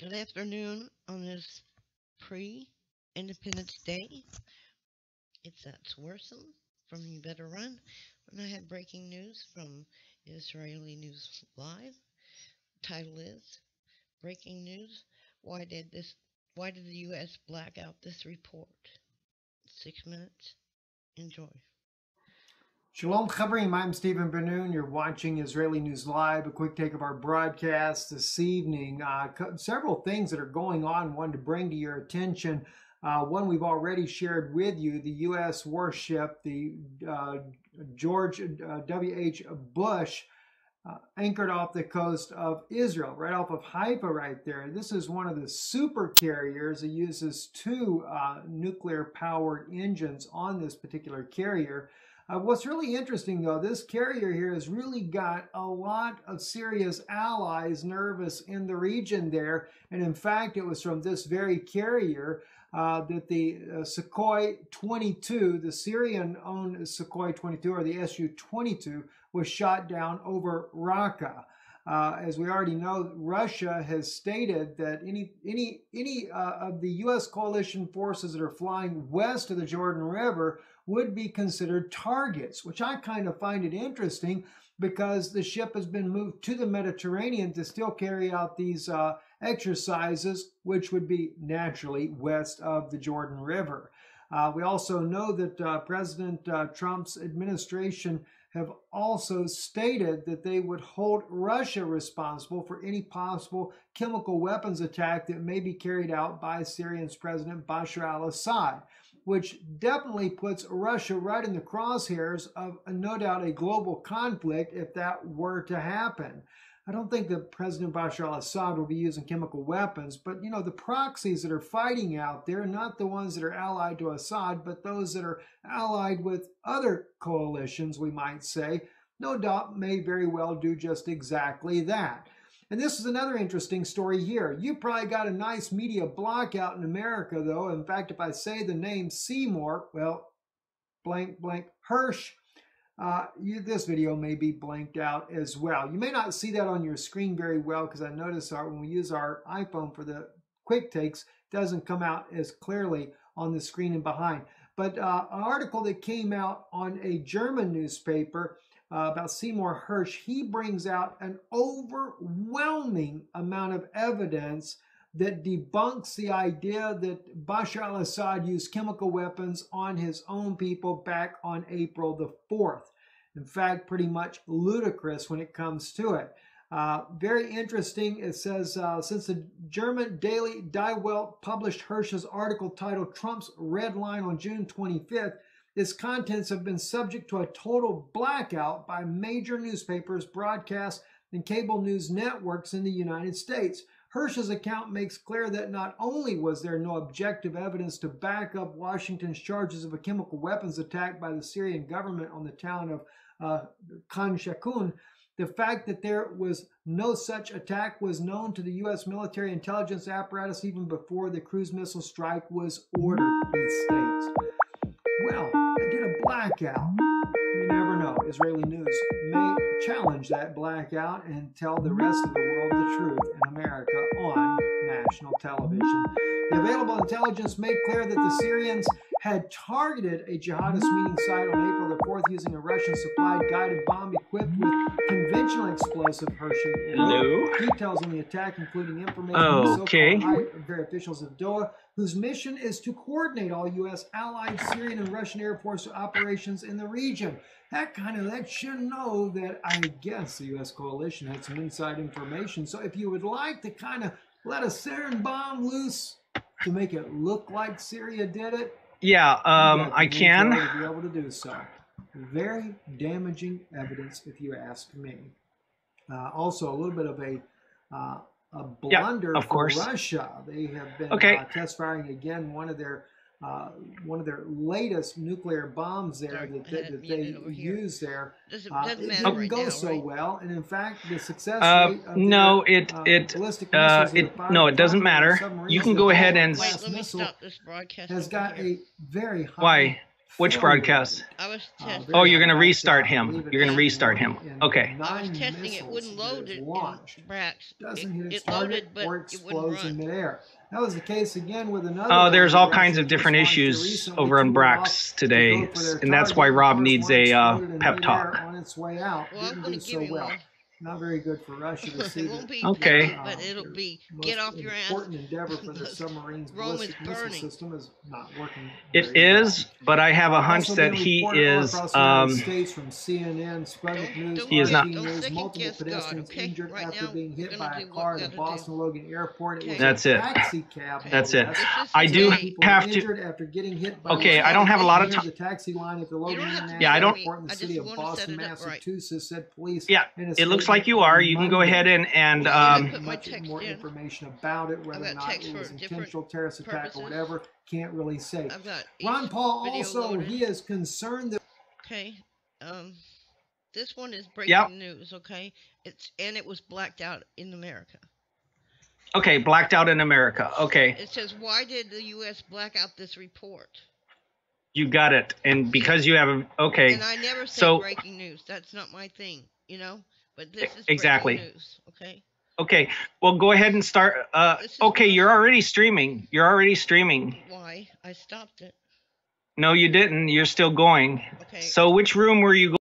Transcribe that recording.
Good afternoon on this pre-Independence Day. It's That's Worrisome from You Better Run. And I have breaking news from Israeli News Live. Title is Breaking News. Why did the U.S. black out this report? 6 minutes. Enjoy. Shalom Chavrim, I'm Stephen Ben-Nun. You're watching Israeli News Live. A quick take of our broadcast this evening. Several things that are going on, one to bring to your attention. One we've already shared with you, the U.S. warship, the George W.H. Bush, anchored off the coast of Israel, right off of Haifa right there. This is one of the super carriers. It uses two nuclear-powered engines on this particular carrier. What's really interesting, though, this carrier here has really got a lot of serious allies nervous in the region there. And in fact, it was from this very carrier that the Sukhoi 22, the Syrian-owned Sukhoi 22, or the Su-22, was shot down over Raqqa. As we already know, Russia has stated that any of the U.S. coalition forces that are flying west of the Jordan River would be considered targets, which I kind of find it interesting because the ship has been moved to the Mediterranean to still carry out these exercises, which would be naturally west of the Jordan River. We also know that President Trump's administration have also stated that they would hold Russia responsible for any possible chemical weapons attack that may be carried out by Syria's President Bashar al-Assad, which definitely puts Russia right in the crosshairs of no doubt a global conflict if that were to happen. I don't think that President Bashar al-Assad will be using chemical weapons, but, the proxies that are fighting out there, not the ones that are allied to Assad, but those that are allied with other coalitions, we might say, no doubt may very well do just exactly that. And this is another interesting story here. You probably got a nice media blackout in America, though. In fact, if I say the name Seymour, well, blank, blank, Hirsch, this video may be blanked out as well. You may not see that on your screen very well because I notice when we use our iPhone for the quick takes, it doesn't come out as clearly on the screen and behind. But an article that came out on a German newspaper about Seymour Hirsch, he brings out an overwhelming amount of evidence that debunks the idea that Bashar al-Assad used chemical weapons on his own people back on April the 4th. In fact, pretty much ludicrous when it comes to it. Very interesting. It says, since the German daily Die Welt published Hirsch's article titled Trump's Red Line on June 25th, its contents have been subject to a total blackout by major newspapers, broadcast, and cable news networks in the United States. Hirsch's account makes clear that not only was there no objective evidence to back up Washington's charges of a chemical weapons attack by the Syrian government on the town of Khan Shaykhun, the fact that there was no such attack was known to the U.S. military intelligence apparatus even before the cruise missile strike was ordered, he states. Well, they did a blackout. You never know. Israeli news may challenge that blackout and tell the rest of the world the truth in America on national television. The available intelligence made clear that the Syrians had targeted a jihadist meeting site on April the 4th using a Russian-supplied guided bomb equipped with conventional explosive Hershey. Hello? Details on the attack, including information from the so-called high officials of Doha, whose mission is to coordinate all U.S. allied Syrian and Russian Air Force operations in the region. That kind of lets you know that I guess the U.S. coalition had some inside information. So if you would like to kind of let a sarin bomb loose to make it look like Syria did it, yeah, I can. To be able to do so. Very damaging evidence, if you ask me. Also, a little bit of a blunder for Russia. They have been test firing again one of their latest nuclear bombs there that they use there. It didn't go so well, and in fact, the success rate of ballistic missiles it doesn't matter. You can go ahead and let me stop this broadcast. has got a very high. Why? Which broadcast? I was testing. Oh, you're going to restart him. You're going to restart him. Okay. I was testing. It wouldn't load it in Brax. Doesn't hit It start loaded, but or it wouldn't explodes in run. midair. That was the case again with another. Oh, there's all kinds that of different just launched issues recently, over on took off Brax to today, go for their and that's target. why Rob Cars needs one a exploded in pep midair talk. on its way out. Well, I'm Didn't going do to so give you well. one. Not very good for Russia to see It won't be Okay. pretty, but it'll be most get off your ass. important endeavor for the submarine's Rome is ballistic missile burning. system is not working. It very well. is, but I have a hunch Also that being he reported all is, across the United States from CNN, Sputnik News, He is not- RT Don't News, second multiple guess God, pedestrians okay? injured Right after now, being we're hit gonna by a do what car we at the gotta do. Boston Logan Airport. It was That's a it. taxi cab. That's no it. less. This is I do great. People have were to. injured after getting hit by Okay, a I don't have a lot of near time. the taxi line at the You Logan don't have to Yeah, I don't- Airport in the I city just of want to set Boston, it up right. Massachusetts, said police. Yeah, in a it looks statement like you on are. You can go Monday. ahead and I put my Much text more in. information about it, whether or I've got not text it for was different intentional terrorist attack purposes. or whatever, can't really say. I've got Ron each Paul video also, loaded. he is concerned that Okay. This one is breaking Yep. news. Okay. It was blacked out in America. Okay, blacked out in America. Okay, It says, why did the U.S. black out this report? you got it. And because you have a okay, And I never say so breaking news. That's not my thing, you know. But this is exactly. breaking news. Okay. Okay, well, go ahead and start. This is Okay, what- you're already streaming. You're already streaming. Why? I stopped it. No, you didn't. You're still going. Okay. So which room were you